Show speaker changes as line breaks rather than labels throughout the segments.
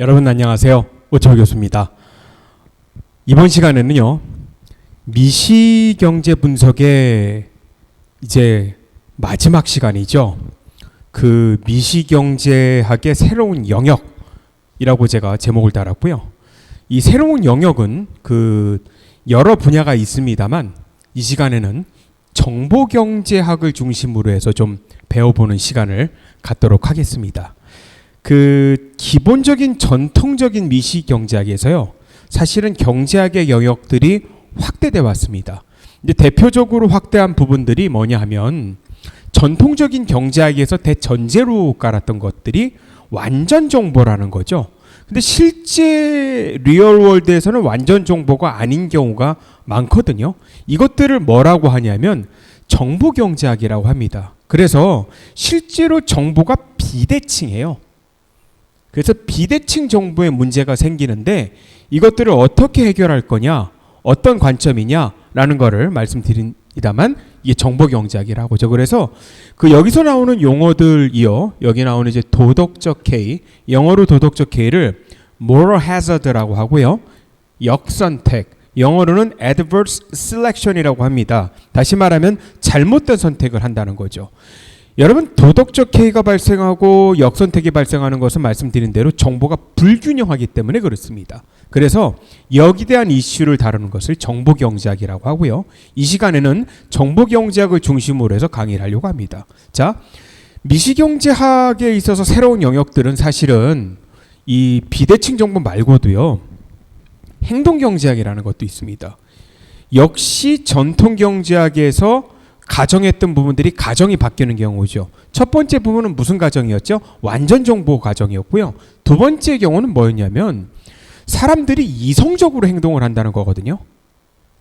여러분 안녕하세요. 오철 교수입니다. 이번 시간에는요, 미시경제 분석의 이제 마지막 시간이죠. 그 미시경제학의 새로운 영역이라고 제가 제목을 달았고요. 이 새로운 영역은 그 여러 분야가 있습니다만 이 시간에는 정보경제학을 중심으로 해서 좀 배워보는 시간을 갖도록 하겠습니다. 그 기본적인 전통적인 미시경제학에서요, 사실은 경제학의 영역들이 확대돼 왔습니다. 이제 대표적으로 확대한 부분들이 뭐냐 하면 전통적인 경제학에서 대전제로 깔았던 것들이 완전 정보라는 거죠. 근데 실제 리얼월드에서는 완전 정보가 아닌 경우가 많거든요. 이것들을 뭐라고 하냐면 정보경제학이라고 합니다. 그래서 실제로 정보가 비대칭해요. 그래서 비대칭 정보에 문제가 생기는데 이것들을 어떻게 해결할 거냐, 어떤 관점이냐라는 거를 말씀드립니다만 이게 정보경제학이라고 하죠. 그래서 그 여기서 나오는 용어들이요, 여기 나오는 이제 도덕적 K, 영어로 도덕적 K를 moral hazard라고 하고요, 역선택, 영어로는 adverse selection이라고 합니다. 다시 말하면 잘못된 선택을 한다는 거죠. 여러분, 도덕적 K가 발생하고 역선택이 발생하는 것은 말씀드린 대로 정보가 불균형하기 때문에 그렇습니다. 그래서 여기에 대한 이슈를 다루는 것을 정보경제학이라고 하고요. 이 시간에는 정보경제학을 중심으로 해서 강의를 하려고 합니다. 자, 미시경제학에 있어서 새로운 영역들은 사실은 이 비대칭 정보 말고도요, 행동경제학이라는 것도 있습니다. 역시 전통경제학에서 가정했던 부분들이 가정이 바뀌는 경우죠. 첫 번째 부분은 무슨 가정이었죠? 완전 정보 가정이었고요. 두 번째 경우는 뭐였냐면 사람들이 이성적으로 행동을 한다는 거거든요.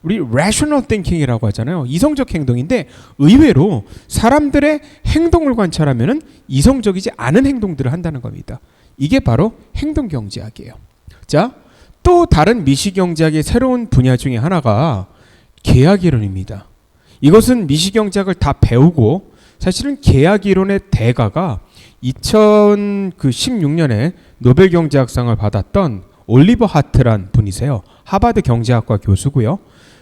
우리 rational thinking이라고 하잖아요. 이성적 행동인데 의외로 사람들의 행동을 관찰하면은 이성적이지 않은 행동들을 한다는 겁니다. 이게 바로 행동경제학이에요. 자, 또 다른 미시경제학의 새로운 분야 중에 하나가 계약이론입니다. 이것은 미시경제학을 다 배우고 사실은 계약이론의 대가가 2016년에 노벨경제학상을 받았던 올리버 하트란 분이세요. 하버드 경제학과 교수고요.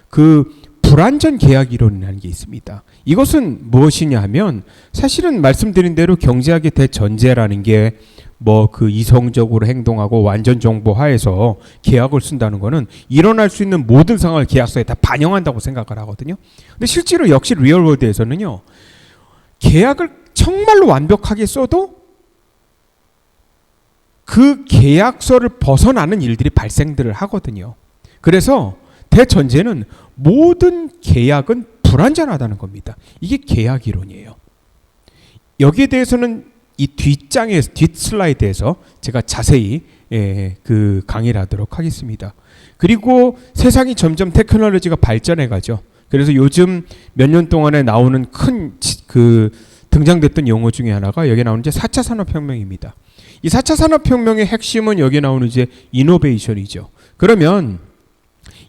그 불완전 계약이론이라는 게 있습니다. 이것은 무엇이냐 하면 사실은 말씀드린 대로 경제학의 대전제라는 게 뭐 그 이성적으로 행동하고 완전 정보 하에서 계약을 쓴다는 거는 일어날 수 있는 모든 상황을 계약서에 다 반영한다고 생각을 하거든요. 근데 실제로 역시 리얼월드에서는요, 계약을 정말로 완벽하게 써도 그 계약서를 벗어나는 일들이 발생들을 하거든요. 그래서 대전제는 모든 계약은 불완전하다는 겁니다. 이게 계약 이론이에요. 여기에 대해서는 이 뒷 슬라이드에서 제가 자세히 그 강의를 하도록 하겠습니다. 그리고 세상이 점점 테크놀로지가 발전해 가죠. 그래서 요즘 몇 년 동안에 나오는 큰 그 등장됐던 용어 중에 하나가 여기 나오는 이제 4차 산업혁명입니다. 이 4차 산업혁명의 핵심은 여기 나오는 이제 이노베이션이죠. 그러면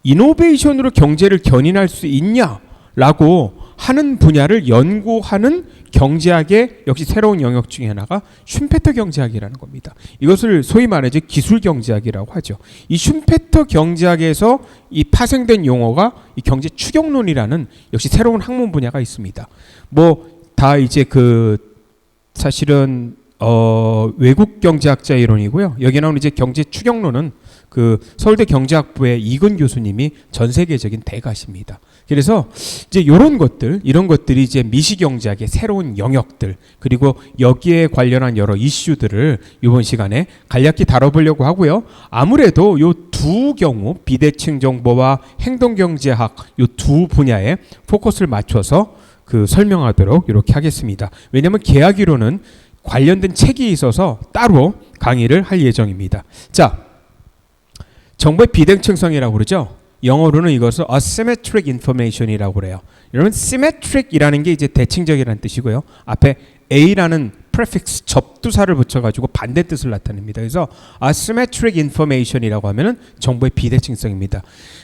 이노베이션으로 경제를 견인할 수 있냐라고 하는 분야를 연구하는 경제학의 역시 새로운 영역 중에 하나가 슈페터 경제학이라는 겁니다. 이것을 소위 말해서 기술 경제학이라고 하죠. 이 슈페터 경제학에서 이 파생된 용어가 이 경제 추격론이라는 역시 새로운 학문 분야가 있습니다. 뭐 다 이제 그 사실은 외국 경제학자 이론이고요. 여기 나오는 이제 경제 추격론은 그 서울대 경제학부의 이근 교수님이 전 세계적인 대가십니다. 그래서 이제 이런 것들, 이런 것들이 이제 미시경제학의 새로운 영역들, 그리고 여기에 관련한 여러 이슈들을 이번 시간에 간략히 다뤄보려고 하고요. 아무래도 이 두 경우, 비대칭 정보와 행동경제학 이 두 분야에 포커스를 맞춰서 그 설명하도록 이렇게 하겠습니다. 왜냐하면 계약이론은 관련된 책이 있어서 따로 강의를 할 예정입니다. 자, 정보의 비대칭성이라고 그러죠. 영어로는 이것을 asymmetric information이라고 그래요. 여러분, symmetric이라는 게 이제 대칭적이라는 뜻이고요. 앞에 A라는 prefix 접두사를 붙여가지고 반대 뜻을 나타냅니다. 그래서 asymmetric information이라고 하면은 정보의 비대칭성입니다.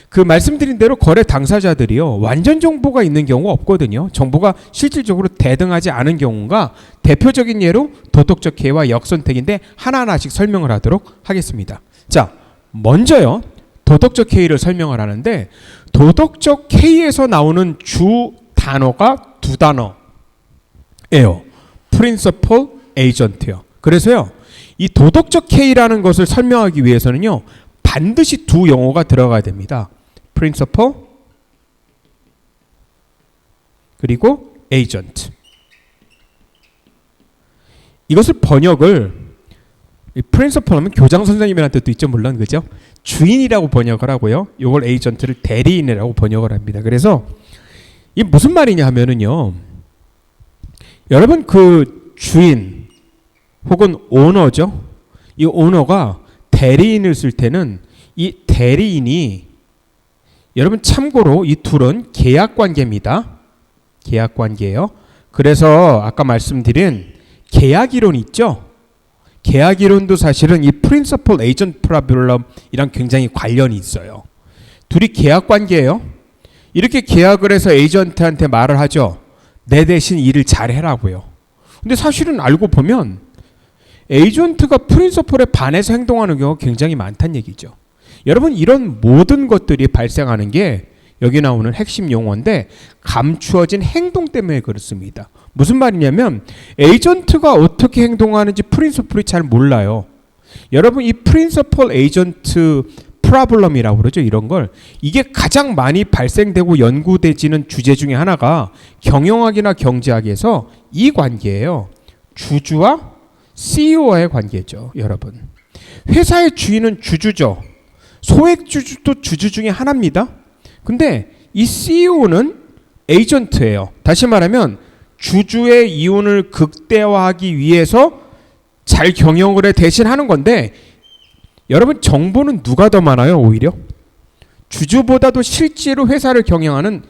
그 말씀드린 대로 거래 당사자들이요 완전 정보가 있는 경우가 없거든요. 정보가 실질적으로 대등하지 않은 경우가 대표적인 예로 도덕적 해이와 역선택인데 하나하나씩 설명을 하도록 하겠습니다. 자, 먼저요 도덕적 해이를 설명을 하는데 도덕적 해이에서 나오는 주 단어가 두 단어예요. principal, agent요. 그래서요 이 도덕적 해이라는 것을 설명하기 위해서는요 반드시 두 용어가 들어가야 됩니다. principal 그리고 agent. 이것을 번역을 principal 하면 교장 선생님이라는 뜻도 있죠. 물론 그죠? 주인이라고 번역을 하고요. 이걸 agent를 대리인이라고 번역을 합니다. 그래서 이 무슨 말이냐 하면은요. 여러분 그 주인 혹은 오너죠. 이 오너가 대리인을 쓸 때는 이 대리인이 여러분 참고로 이 둘은 계약 관계입니다. 계약 관계예요. 그래서 아까 말씀드린 계약 이론 있죠. 계약 이론도 사실은 이 principal agent problem이랑 굉장히 관련이 있어요. 둘이 계약 관계예요. 이렇게 계약을 해서 에이전트한테 말을 하죠. 내 대신 일을 잘해라고요. 근데 사실은 알고 보면 에이전트가 프린서플에 반해서 행동하는 경우가 굉장히 많다는 얘기죠. 여러분 이런 모든 것들이 발생하는 게 여기 나오는 핵심 용어인데 감추어진 행동 때문에 그렇습니다. 무슨 말이냐면 에이전트가 어떻게 행동하는지 프린서플이 잘 몰라요. 여러분 이 프린서플 에이전트 프로블럼이라고 그러죠. 이런 걸 이게 가장 많이 발생되고 연구되지는 주제 중에 하나가 경영학이나 경제학에서 이 관계예요. 주주와 CEO와의 관계죠. 여러분 회사의 주인은 주주죠. 소액주주도 주주 중에 하나입니다. 근데 이 CEO는 에이전트예요. 다시 말하면 주주의 이윤을 극대화하기 위해서 잘 경영을 해 대신 하는 건데 여러분 정보는 누가 더 많아요? 오히려 주주보다도 실제로 회사를 경영하는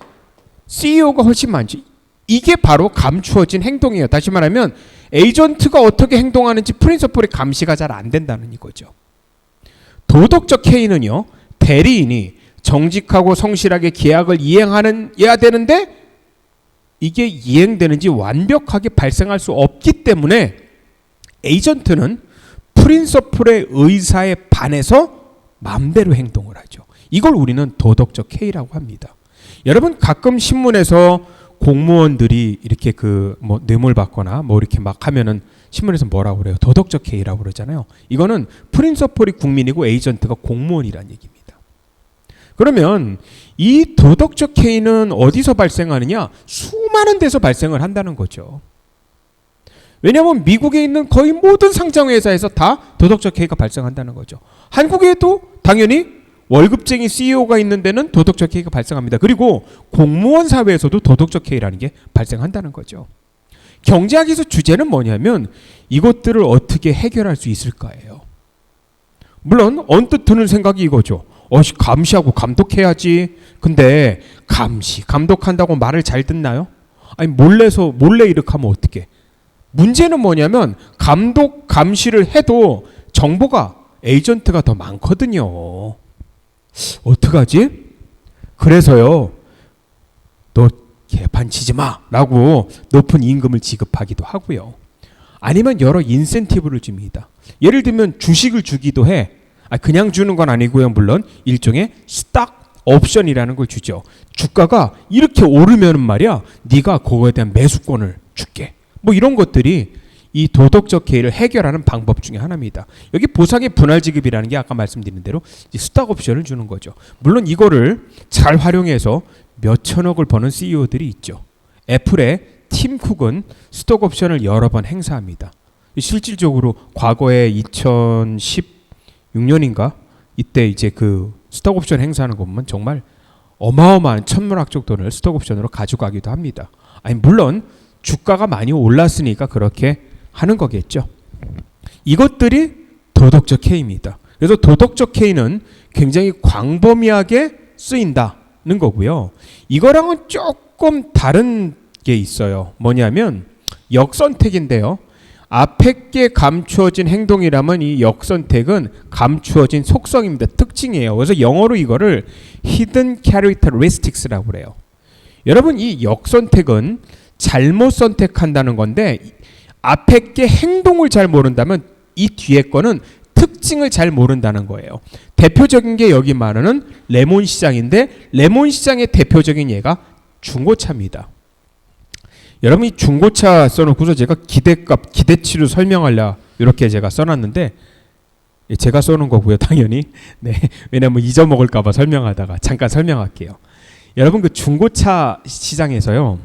CEO가 훨씬 많지. 이게 바로 감추어진 행동이에요. 다시 말하면 에이전트가 어떻게 행동하는지 프린서플이 감시가 잘 안 된다는 이거죠. 도덕적 해이는요. 대리인이 정직하고 성실하게 계약을 이행해야 되는데 이게 이행되는지 완벽하게 발생할 수 없기 때문에 에이전트는 프린서플의 의사에 반해서 마음대로 행동을 하죠. 이걸 우리는 도덕적 해이라고 합니다. 여러분 가끔 신문에서 공무원들이 이렇게 뭐 뇌물 받거나 뭐 이렇게 막 하면은 신문에서 뭐라고 그래요? 도덕적 해이라고 그러잖아요. 이거는 프린서플이 국민이고 에이전트가 공무원이라는 얘기입니다. 그러면 이 도덕적 해이는 어디서 발생하느냐? 수많은 데서 발생을 한다는 거죠. 왜냐하면 미국에 있는 거의 모든 상장회사에서 다 도덕적 해이가 발생한다는 거죠. 한국에도 당연히 월급쟁이 CEO가 있는 데는 도덕적 해이가 발생합니다. 그리고 공무원 사회에서도 도덕적 해이라는 게 발생한다는 거죠. 경제학에서 주제는 뭐냐면 이것들을 어떻게 해결할 수 있을까예요. 물론 언뜻 드는 생각이 이거죠. 감시하고 감독해야지. 근데 감독한다고 말을 잘 듣나요? 아니 몰래 이렇게 하면 어떡해. 문제는 뭐냐면 감시를 해도 정보가 에이전트가 더 많거든요. 어떡하지? 그래서요. 너 개판 치지 마 라고 높은 임금을 지급하기도 하고요. 아니면 여러 인센티브를 줍니다. 예를 들면 주식을 주기도 해. 그냥 주는 건 아니고요. 물론 일종의 스탁 옵션이라는 걸 주죠. 주가가 이렇게 오르면 말이야. 네가 그거에 대한 매수권을 줄게. 뭐 이런 것들이 이 도덕적 해이를 해결하는 방법 중에 하나입니다. 여기 보상의 분할 지급이라는 게 아까 말씀드린 대로 스탁 옵션을 주는 거죠. 물론 이거를 잘 활용해서 몇 천억을 버는 CEO들이 있죠. 애플의 팀 쿡은 스톡 옵션을 여러 번 행사합니다. 실질적으로 과거에 2016년인가 이때 이제 그 스톡 옵션 행사하는 거 보면 정말 어마어마한 천문학적 돈을 스톡 옵션으로 가져가기도 합니다. 물론 주가가 많이 올랐으니까 그렇게 하는 거겠죠. 이것들이 도덕적 해이입니다. 그래서 도덕적 해이는 굉장히 광범위하게 쓰인다는 거고요. 이거랑은 조금 다른 게 있어요. 뭐냐면 역선택인데요. 앞에 게 감추어진 행동이라면 이 역선택은 감추어진 속성입니다. 특징이에요. 그래서 영어로 이거를 hidden characteristics라고 그래요. 여러분 이 역선택은 잘못 선택한다는 건데 앞에 게 행동을 잘 모른다면 이 뒤에 거는 특징을 잘 모른다는 거예요. 대표적인 게 여기 말하는 레몬 시장인데 레몬 시장의 대표적인 예가 중고차입니다. 여러분 이 중고차 써놓고서 제가 기대값, 기대치로 설명하려 이렇게 제가 써놨는데 제가 써놓은 거고요, 당연히. 네, 왜냐면 잊어먹을까봐 설명하다가 잠깐 설명할게요. 여러분 그 중고차 시장에서요,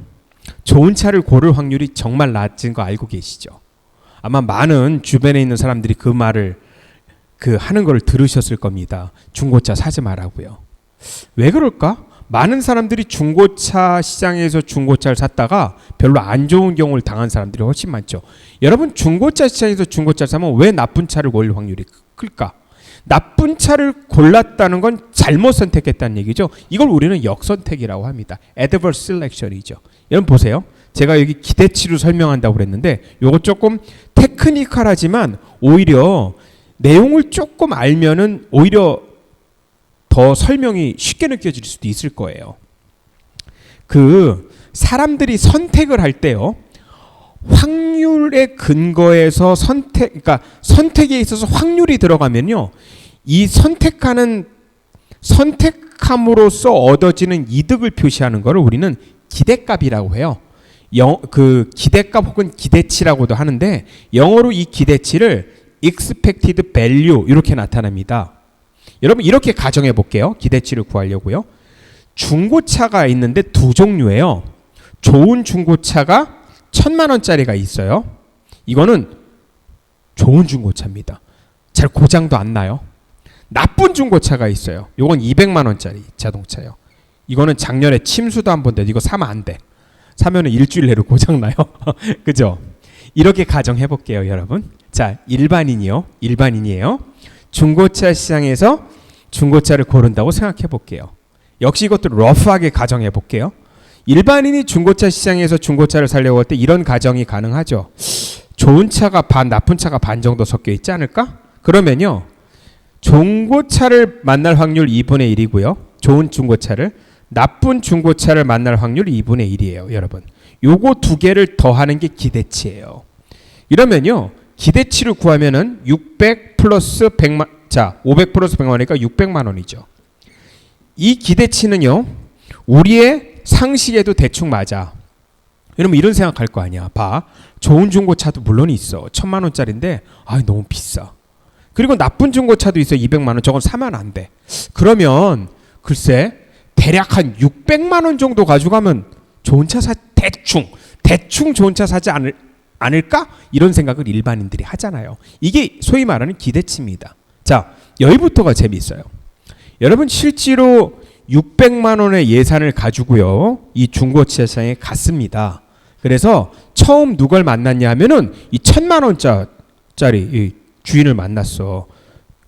좋은 차를 고를 확률이 정말 낮은 거 알고 계시죠? 아마 많은 주변에 있는 사람들이 그 말을 하는 걸 들으셨을 겁니다. 중고차 사지 말라고요. 왜 그럴까? 많은 사람들이 중고차 시장에서 중고차를 샀다가 별로 안 좋은 경우를 당한 사람들이 훨씬 많죠. 여러분 중고차 시장에서 중고차를 사면 왜 나쁜 차를 고를 확률이 클까? 나쁜 차를 골랐다는 건 잘못 선택했다는 얘기죠. 이걸 우리는 역선택이라고 합니다. Adverse Selection이죠. 여러분 보세요. 제가 여기 기대치로 설명한다고 그랬는데 이거 조금 테크니컬하지만 오히려 내용을 조금 알면은 오히려 더 설명이 쉽게 느껴질 수도 있을 거예요. 사람들이 선택을 할 때요, 확률에 근거해서 그러니까 선택에 있어서 확률이 들어가면요, 이 선택함으로써 얻어지는 이득을 표시하는 것을 우리는 기대값이라고 해요. 기대값 혹은 기대치라고도 하는데 영어로 이 기대치를 expected value 이렇게 나타납니다. 여러분 이렇게 가정해 볼게요. 기대치를 구하려고요. 중고차가 있는데 두 종류예요. 좋은 중고차가 1,000만 원짜리가 있어요. 이거는 좋은 중고차입니다. 잘 고장도 안 나요. 나쁜 중고차가 있어요. 이건 200만 원짜리 자동차예요. 이거는 작년에 침수도 한 번 돼. 이거 사면 안 돼. 사면은 일주일 내로 고장 나요. 그죠? 이렇게 가정해 볼게요, 여러분. 자, 일반인이에요. 중고차 시장에서 중고차를 고른다고 생각해 볼게요. 역시 이것도 러프하게 가정해 볼게요. 일반인이 중고차 시장에서 중고차를 사려고 할 때 이런 가정이 가능하죠. 좋은 차가 반, 나쁜 차가 반 정도 섞여 있지 않을까? 그러면요, 중고차를 만날 확률 2분의 1이고요. 좋은 중고차를, 나쁜 중고차를 만날 확률 2분의 1이에요, 여러분. 요거 두 개를 더하는 게 기대치예요. 이러면요, 기대치를 구하면은 600 플러스 100만, 자, 500 플러스 100만 원이니까 600만 원이죠. 이 기대치는요, 우리의 상식에도 대충 맞아. 여러분 이런 생각할 거 아니야. 봐, 좋은 중고차도 물론 있어. 1,000만 원짜리인데 너무 비싸. 그리고 나쁜 중고차도 있어. 200만 원. 저건 사면 안 돼. 그러면 글쎄 대략 한 600만 원 정도 가져가면 좋은 차 대충 좋은 차 사지 않을까? 이런 생각을 일반인들이 하잖아요. 이게 소위 말하는 기대치입니다. 자, 여기부터가 재미있어요. 여러분 실제로 600만 원의 예산을 가지고요, 이 중고차 시장에 갔습니다. 그래서 처음 누굴 만났냐 하면은 이 1,000만 원짜리 이 주인을 만났어.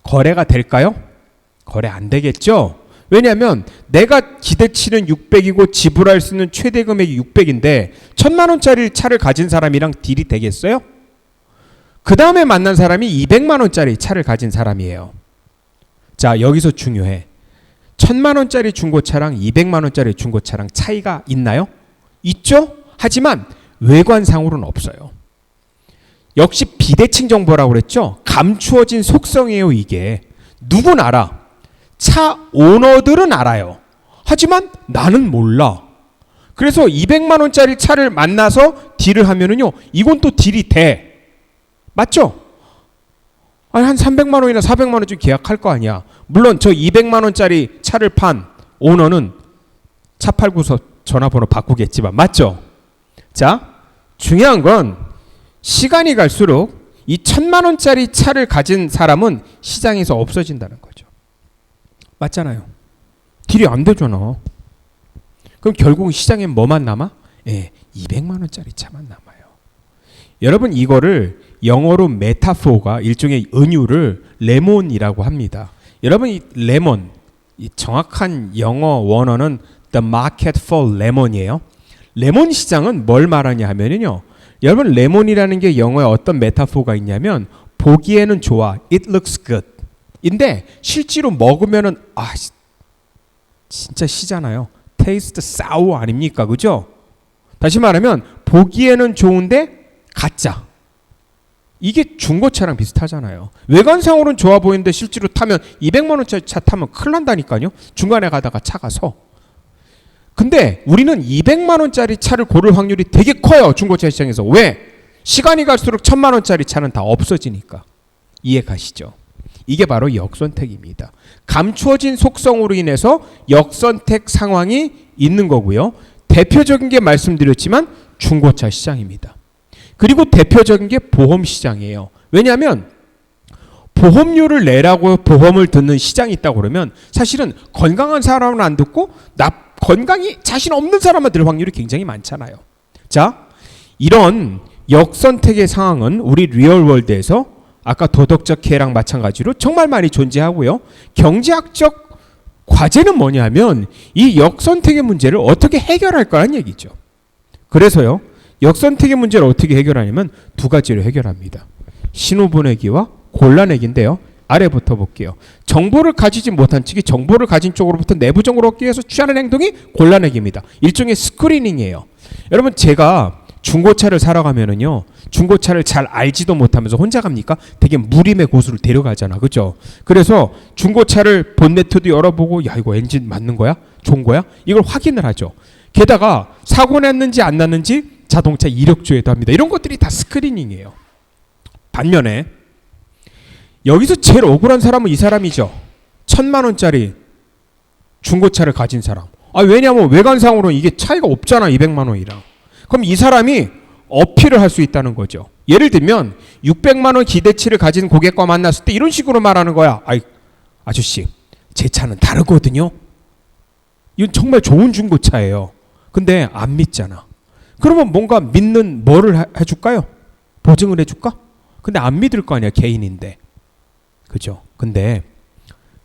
거래가 될까요? 거래 안 되겠죠? 왜냐하면 내가 기대치는 600이고 지불할 수 있는 최대 금액이 600인데 1,000만 원짜리 차를 가진 사람이랑 딜이 되겠어요? 그 다음에 만난 사람이 200만 원짜리 차를 가진 사람이에요. 자, 여기서 중요해. 1,000만 원짜리 중고차랑 200만 원짜리 중고차랑 차이가 있나요? 있죠? 하지만 외관상으로는 없어요. 역시 비대칭 정보라고 그랬죠? 감추어진 속성이에요, 이게. 누군 알아. 차 오너들은 알아요. 하지만 나는 몰라. 그래서 200만 원짜리 차를 만나서 딜을 하면은요, 이건 또 딜이 돼. 맞죠? 아니, 한 300만 원이나 400만 원쯤 계약할 거 아니야. 물론 저 200만 원짜리 차를 판 오너는 차 팔고서 전화번호 바꾸겠지만, 맞죠? 자, 중요한 건 시간이 갈수록 이 1,000만 원짜리 차를 가진 사람은 시장에서 없어진다는 거죠. 맞잖아요. 딜이 안 되잖아. 그럼 결국 시장에 뭐만 남아? 200만 원짜리 차만 남아요. 여러분 이거를 영어로 메타포가 일종의 은유를 레몬이라고 합니다. 여러분 이 레몬, 이 정확한 영어 원어는 the market for lemon이에요. 레몬 시장은 뭘 말하냐 하면요, 여러분 레몬이라는 게 영어에 어떤 메타포가 있냐면 보기에는 좋아. It looks good. 인데 실제로 먹으면은 진짜 시잖아요. Taste sour 아닙니까? 그죠? 다시 말하면 보기에는 좋은데 가짜. 이게 중고차랑 비슷하잖아요. 외관상으로는 좋아 보이는데 실제로 타면 200만 원짜리 차 타면 큰일 난다니까요. 중간에 가다가 차가 서. 근데 우리는 200만 원짜리 차를 고를 확률이 되게 커요. 중고차 시장에서. 왜? 시간이 갈수록 1000만 원짜리 차는 다 없어지니까. 이해 가시죠? 이게 바로 역선택입니다. 감추어진 속성으로 인해서 역선택 상황이 있는 거고요. 대표적인 게 말씀드렸지만 중고차 시장입니다. 그리고 대표적인 게 보험 시장이에요. 왜냐하면 보험료를 내라고 보험을 듣는 시장이 있다고 그러면 사실은 건강한 사람은 안 듣고 건강이 자신 없는 사람만 들 확률이 굉장히 많잖아요. 자, 이런 역선택의 상황은 우리 리얼월드에서 아까 도덕적 해랑 마찬가지로 정말 많이 존재하고요. 경제학적 과제는 뭐냐면 이 역선택의 문제를 어떻게 해결할 거란 얘기죠. 그래서요. 역선택의 문제를 어떻게 해결하냐면 두 가지로 해결합니다. 신호보내기와 골라내기인데요. 아래부터 볼게요. 정보를 가지지 못한 측이 정보를 가진 쪽으로부터 내부적으로 얻기 위해서 취하는 행동이 골라내기입니다. 일종의 스크리닝이에요. 여러분 제가 중고차를 사러 가면은요. 중고차를 잘 알지도 못하면서 혼자 갑니까? 되게 무림의 고수를 데려가잖아. 그죠? 그래서 중고차를 본네트도 열어보고 야 이거 엔진 맞는 거야? 좋은 거야? 이걸 확인을 하죠. 게다가 사고 났는지 안 났는지 자동차 이력조회도 합니다. 이런 것들이 다 스크리닝이에요. 반면에 여기서 제일 억울한 사람은 이 사람이죠. 1000만 원짜리 중고차를 가진 사람. 왜냐하면 외관상으로는 이게 차이가 없잖아. 200만 원이랑. 그럼 이 사람이 어필을 할 수 있다는 거죠. 예를 들면 600만 원 기대치를 가진 고객과 만났을 때 이런 식으로 말하는 거야. 아저씨 제 차는 다르거든요. 이건 정말 좋은 중고차예요. 근데 안 믿잖아. 그러면 뭔가 믿는 뭐를 해줄까요? 보증을 해줄까? 근데 안 믿을 거 아니야. 개인인데. 그죠? 근데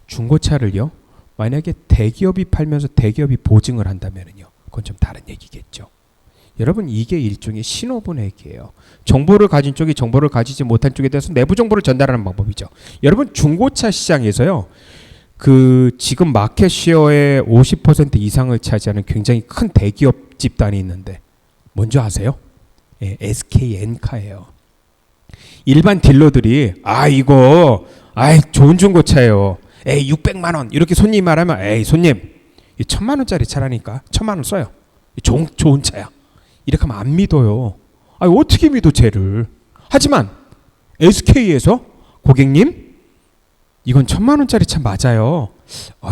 중고차를요. 만약에 대기업이 팔면서 대기업이 보증을 한다면요. 그건 좀 다른 얘기겠죠. 여러분 이게 일종의 신호보내기예요. 정보를 가진 쪽이 정보를 가지지 못한 쪽에 대해서 내부 정보를 전달하는 방법이죠. 여러분 중고차 시장에서요. 지금 마켓 쉐어의 50% 이상을 차지하는 굉장히 큰 대기업 집단이 있는데 뭔지 아세요? SK엔카예요. 일반 딜러들이 이거 좋은 중고차예요. 600만 원 이렇게 손님이 말하면 손님 1000만 원짜리 차라니까 1000만 원 써요. 좋은 차야. 이렇게 하면 안 믿어요. 어떻게 믿어 쟤를. 하지만 SK에서 고객님 이건 1000만 원짜리 차 맞아요.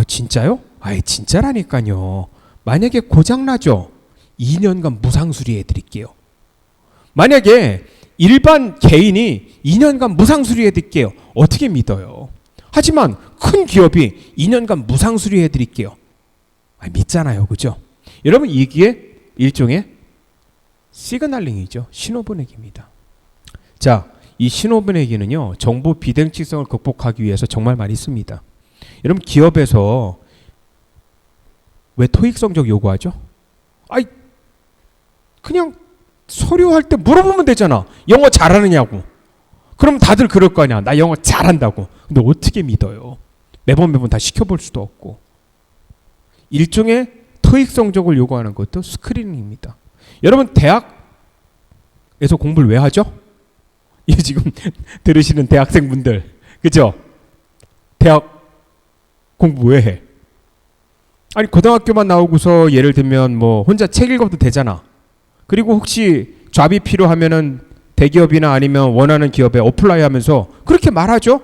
진짜요? 진짜라니까요. 만약에 고장나죠? 2년간 무상 수리해 드릴게요. 만약에 일반 개인이 2년간 무상 수리해 드릴게요. 어떻게 믿어요? 하지만 큰 기업이 2년간 무상 수리해 드릴게요. 믿잖아요. 그죠? 여러분 이게 일종의 시그널링이죠. 신호보내기입니다. 자, 이 신호보내기는요. 정보 비대칭성을 극복하기 위해서 정말 많이 씁니다. 여러분 기업에서 왜 토익 성적 요구하죠? 그냥 서류할 때 물어보면 되잖아. 영어 잘하느냐고. 그럼 다들 그럴 거 아니야. 나 영어 잘한다고. 근데 어떻게 믿어요? 매번 다 시켜볼 수도 없고. 일종의 토익 성적을 요구하는 것도 스크리닝입니다. 여러분 대학에서 공부를 왜 하죠? 이 지금 들으시는 대학생분들, 그죠? 대학 공부 왜 해? 고등학교만 나오고서 예를 들면 뭐 혼자 책 읽어도 되잖아. 그리고 혹시 잡이 필요하면은 대기업이나 아니면 원하는 기업에 어플라이 하면서 그렇게 말하죠.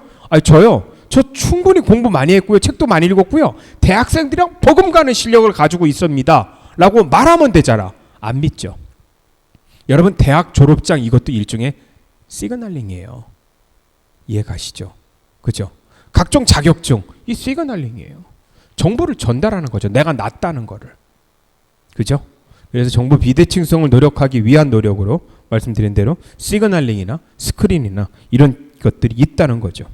저 충분히 공부 많이 했고요. 책도 많이 읽었고요. 대학생들이랑 버금가는 실력을 가지고 있습니다. 라고 말하면 되잖아. 안 믿죠. 여러분 대학 졸업장 이것도 일종의 시그널링이에요. 이해 가시죠? 그죠? 각종 자격증 이 시그널링이에요. 정보를 전달하는 거죠. 내가 낫다는 거를. 그죠? 그래서 정보 비대칭성을 노력하기 위한 노력으로 말씀드린 대로 시그널링이나 스크린이나 이런 것들이 있다는 거죠.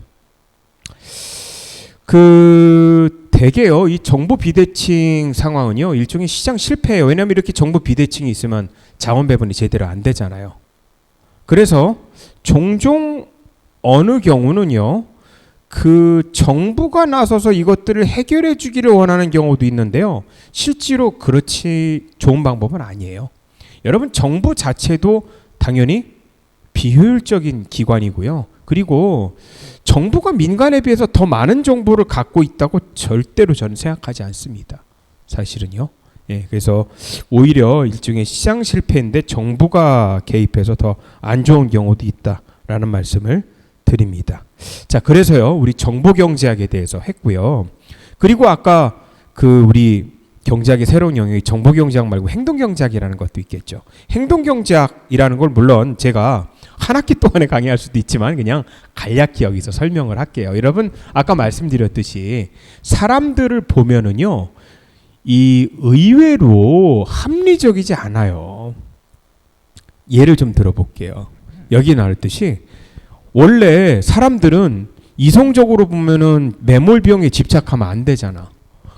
대개요 이 정보 비대칭 상황은요 일종의 시장 실패예요. 왜냐하면 이렇게 정보 비대칭이 있으면 자원 배분이 제대로 안 되잖아요. 그래서 종종 어느 경우는요, 그 정부가 나서서 이것들을 해결해 주기를 원하는 경우도 있는데요. 실제로 그렇지 좋은 방법은 아니에요. 여러분, 정부 자체도 당연히 비효율적인 기관이고요. 그리고 정부가 민간에 비해서 더 많은 정보를 갖고 있다고 절대로 저는 생각하지 않습니다. 사실은요. 예, 그래서 오히려 일종의 시장 실패인데 정부가 개입해서 더 안 좋은 경우도 있다라는 말씀을 드립니다. 자, 그래서요, 우리 정보 경제학에 대해서 했고요. 그리고 아까 그 우리 경제학의 새로운 영역이 정보 경제학 말고 행동 경제학이라는 것도 있겠죠. 행동 경제학이라는 걸 물론 제가 한 학기 동안에 강의할 수도 있지만 그냥 간략히 여기서 설명을 할게요. 여러분, 아까 말씀드렸듯이 사람들을 보면은요, 이 의외로 합리적이지 않아요. 예를 좀 들어볼게요. 여기 나왔듯이 원래 사람들은 이성적으로 보면은 매몰 비용에 집착하면 안 되잖아.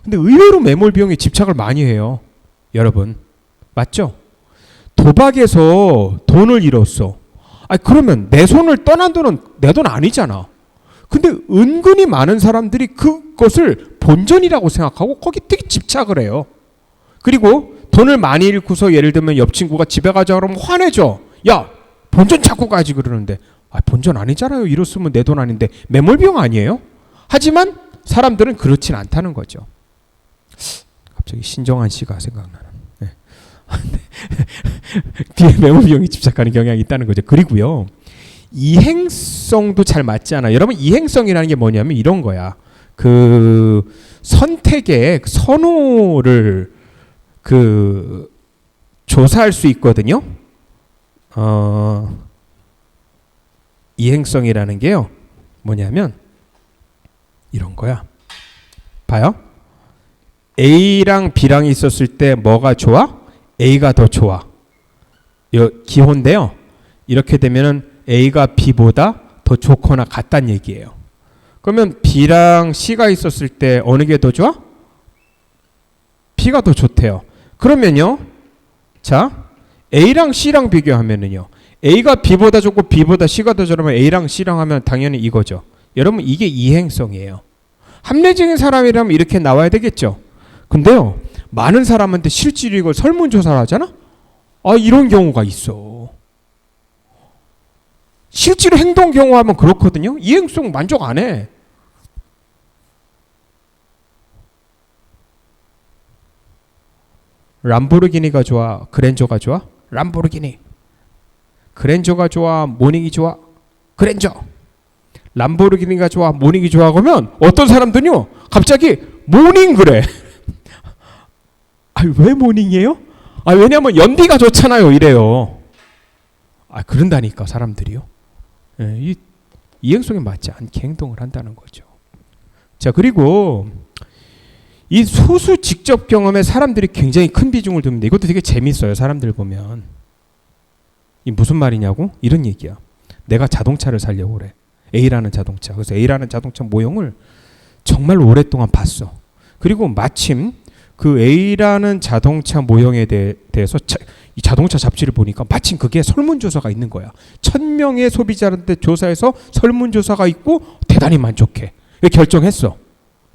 근데 의외로 매몰 비용에 집착을 많이 해요. 여러분, 맞죠? 도박에서 돈을 잃었어. 그러면 내 손을 떠난 돈은 내 돈 아니잖아. 근데 은근히 많은 사람들이 그것을 본전이라고 생각하고 거기 되게 집착을 해요. 그리고 돈을 많이 잃고서 예를 들면 옆 친구가 집에 가자 그러면 화내죠. 야, 본전 찾고 가야지 그러는데, 본전 아니잖아요. 잃었으면 내 돈 아닌데 매몰비용 아니에요? 하지만 사람들은 그렇진 않다는 거죠. 갑자기 신정한 씨가 생각나는. 네. 뒤에 매몰비용이 집착하는 경향이 있다는 거죠. 그리고요, 이행성도 잘 맞지 않아. 여러분, 이행성이라는 게 뭐냐면 이런 거야. 그 선택의 선호를 조사할 수 있거든요. 이행성이라는 게요, 뭐냐면 이런 거야. 봐요. A랑 B랑 있었을 때 뭐가 좋아? A가 더 좋아. 이거 기호인데요. 이렇게 되면은 A가 B보다 더 좋거나 같다는 얘기예요. 그러면 B랑 C가 있었을 때 어느 게 더 좋아? B가 더 좋대요. 그러면요, 자, A랑 C랑 비교하면은요, A가 B보다 좋고 B보다 C가 더 좋으면 A랑 C랑 하면 당연히 이거죠. 여러분, 이게 이행성이에요. 합리적인 사람이라면 이렇게 나와야 되겠죠. 근데요, 많은 사람한테 실제로 이걸 설문조사를 하잖아? 이런 경우가 있어. 실제로 행동 경험하면 그렇거든요. 이행성 만족 안 해. 람보르기니가 좋아? 그랜저가 좋아? 람보르기니. 그랜저가 좋아? 모닝이 좋아? 그랜저. 람보르기니가 좋아? 모닝이 좋아? 그러면 어떤 사람들은요, 갑자기 모닝 그래. 왜 모닝이에요? 왜냐면 연비가 좋잖아요. 이래요. 그런다니까 사람들이요. 이 이행성에 맞지 않게 행동을 한다는 거죠. 자, 그리고 이 소수 직접 경험에 사람들이 굉장히 큰 비중을 둡니다. 이것도 되게 재밌어요. 사람들 보면. 이 무슨 말이냐고? 이런 얘기야. 내가 자동차를 사려고 그래. A라는 자동차. 그래서 A라는 자동차 모형을 정말 오랫동안 봤어. 그리고 마침 그 A라는 자동차 모형에 대해서 이 자동차 잡지를 보니까 마침 그게 설문조사가 있는 거야. 1000명의 소비자한테 조사해서 설문조사가 있고 대단히 만족해. 결정했어.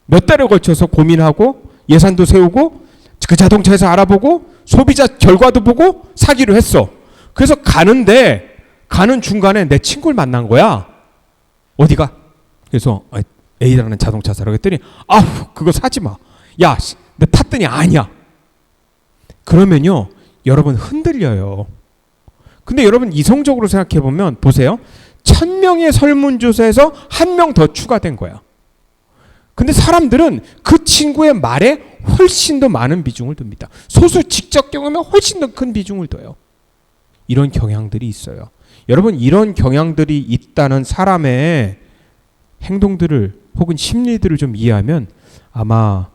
몇 달에 걸쳐서 고민하고 예산도 세우고 그 자동차에서 알아보고 소비자 결과도 보고 사기로 했어. 그래서 가는 중간에 내 친구를 만난 거야. 어디가? 그래서 A라는 자동차 사라고 했더니 그거 사지 마. 야, 내 탔더니 아니야. 그러면요, 여러분 흔들려요. 근데 여러분 이성적으로 생각해 보면 보세요. 1000명의 설문조사에서 1명 더 추가된 거야. 근데 사람들은 그 친구의 말에 훨씬 더 많은 비중을 둡니다. 소수 직접 경험에 훨씬 더 큰 비중을 둬요. 이런 경향들이 있어요. 여러분, 이런 경향들이 있다는 사람의 행동들을 혹은 심리들을 좀 이해하면 아마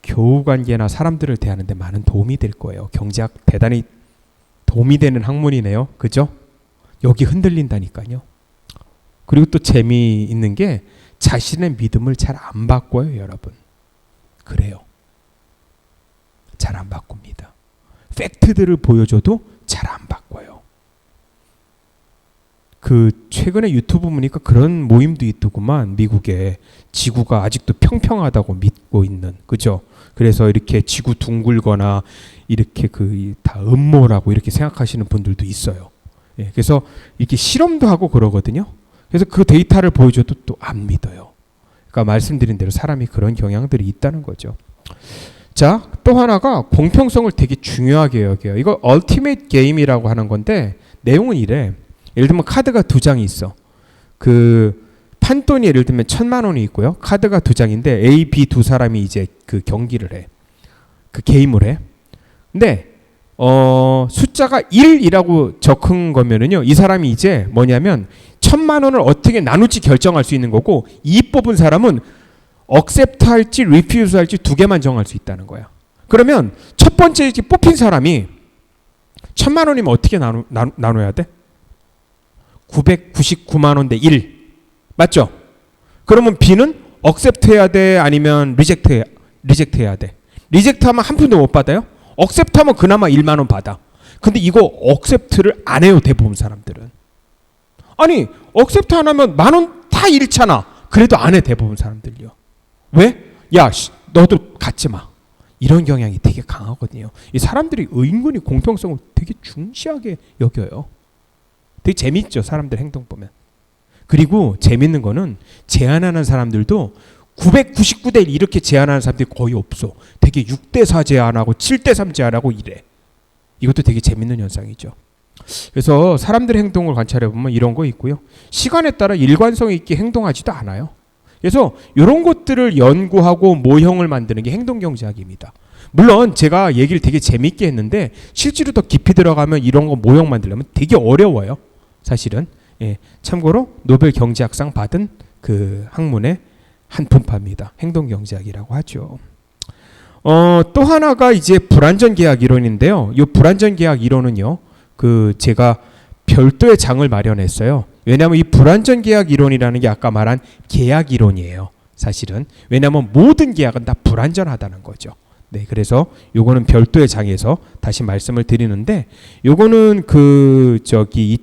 교우관계나 사람들을 대하는 데 많은 도움이 될 거예요. 경제학 대단히 도움이 되는 학문이네요. 그죠? 여기 흔들린다니까요. 그리고 또 재미있는 게 자신의 믿음을 잘 안 바꿔요, 여러분. 그래요. 잘 안 바꿉니다. 팩트들을 보여줘도 잘 안 바꿔요. 그 최근에 유튜브 보니까 그런 모임도 있더구만. 미국에 지구가 아직도 평평하다고 믿고 있는, 그죠? 그래서 이렇게 지구 둥글거나 이렇게 그 다 음모라고 이렇게 생각하시는 분들도 있어요. 예, 그래서 이렇게 실험도 하고 그러거든요. 그래서 그 데이터를 보여줘도 또 안 믿어요. 그러니까 말씀드린 대로 사람이 그런 경향들이 있다는 거죠. 자, 또 하나가 공평성을 되게 중요하게 여겨요. 이거 얼티메이트 게임이라고 하는 건데 내용은 이래. 예를 들면 카드가 2장이 있어. 그 판돈이 예를 들면 1,000만 원이 있고요. 카드가 2장인데 A, B 두 사람이 이제 그 경기를 해. 그 게임을 해. 근데 숫자가 1이라고 적은 거면은요. 이 사람이 이제 뭐냐면 1,000만 원을 어떻게 나눌지 결정할 수 있는 거고, 2 뽑은 사람은 accept 할지 refuse 할지 2개만 정할 수 있다는 거야. 그러면 첫 번째 뽑힌 사람이 1,000만 원이면 어떻게 나눠야 돼? 999만 원 대 1. 맞죠? 그러면 B는 accept 해야 돼? 아니면 reject 해야 돼? reject 하면 한 푼도 못 받아요? accept 하면 그나마 1만 원 받아. 근데 이거 accept를 안 해요, 대부분 사람들은. 아니, accept 안 하면 10,000원 다 잃잖아. 그래도 안 해, 대부분 사람들요. 왜? 야, 너도 갖지 마. 이런 경향이 되게 강하거든요. 이 사람들이 은근히 공평성을 되게 중시하게 여겨요. 되게 재밌죠, 사람들 행동 보면. 그리고 재밌는 거는 제안하는 사람들도 999대 1 이렇게 제안하는 사람들이 거의 없어. 되게 6대 4 제안하고 7대 3 제안하고 이래. 이것도 되게 재밌는 현상이죠. 그래서 사람들의 행동을 관찰해 보면 이런 거 있고요. 시간에 따라 일관성 있게 행동하지도 않아요. 그래서 이런 것들을 연구하고 모형을 만드는 게 행동경제학입니다. 물론 제가 얘기를 되게 재밌게 했는데 실제로 더 깊이 들어가면 이런 거 모형 만들려면 되게 어려워요. 사실은. 예, 참고로 노벨 경제학상 받은 그 학문의 한 분파입니다. 행동경제학이라고 하죠. 또 하나가 이제 불완전 계약 이론인데요. 이 불완전 계약 이론은요, 그 제가 별도의 장을 마련했어요. 왜냐하면 이 불완전 계약 이론이라는 게 아까 말한 계약 이론이에요. 사실은. 왜냐하면 모든 계약은 다 불완전하다는 거죠. 네, 그래서 요거는 별도의 장에서 다시 말씀을 드리는데, 요거는 그 저기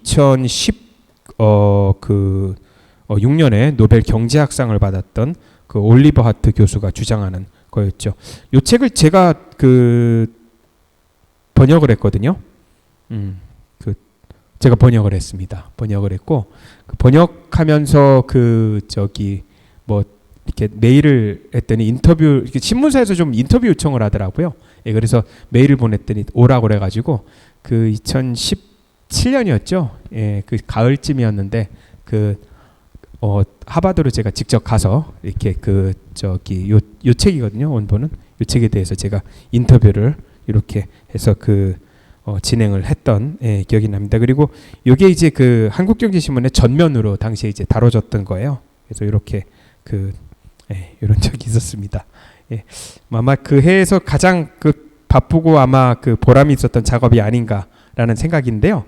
6년에 노벨 경제학상을 받았던 그 올리버 하트 교수가 주장하는 거였죠. 요 책을 제가 그 번역을 했거든요. 제가 번역을 했습니다. 번역을 했고, 그 번역하면서 그 저기 뭐 이렇게 메일을 했더니 인터뷰, 이렇게 신문사에서 좀 인터뷰 요청을 하더라고요. 예, 그래서 메일을 보냈더니 오라고 그래가지고 그 2017년이었죠. 예, 그 가을쯤이었는데 그 하버드로 제가 직접 가서 이렇게 그 저기 요 책이거든요. 원본은 요 책에 대해서 제가 인터뷰를 이렇게 해서 그 진행을 했던 기억이 납니다. 그리고 이게 이제 그 한국경제신문의 전면으로 당시에 이제 다뤄졌던 거예요. 그래서 이렇게 그 이런 적이 있었습니다. 예, 아마 그 해에서 가장 그 바쁘고 아마 그 보람이 있었던 작업이 아닌가라는 생각인데요.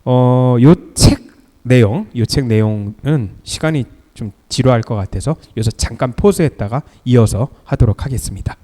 요 책 내용은 시간이 좀 지루할 것 같아서 여기서 잠깐 포즈했다가 이어서 하도록 하겠습니다.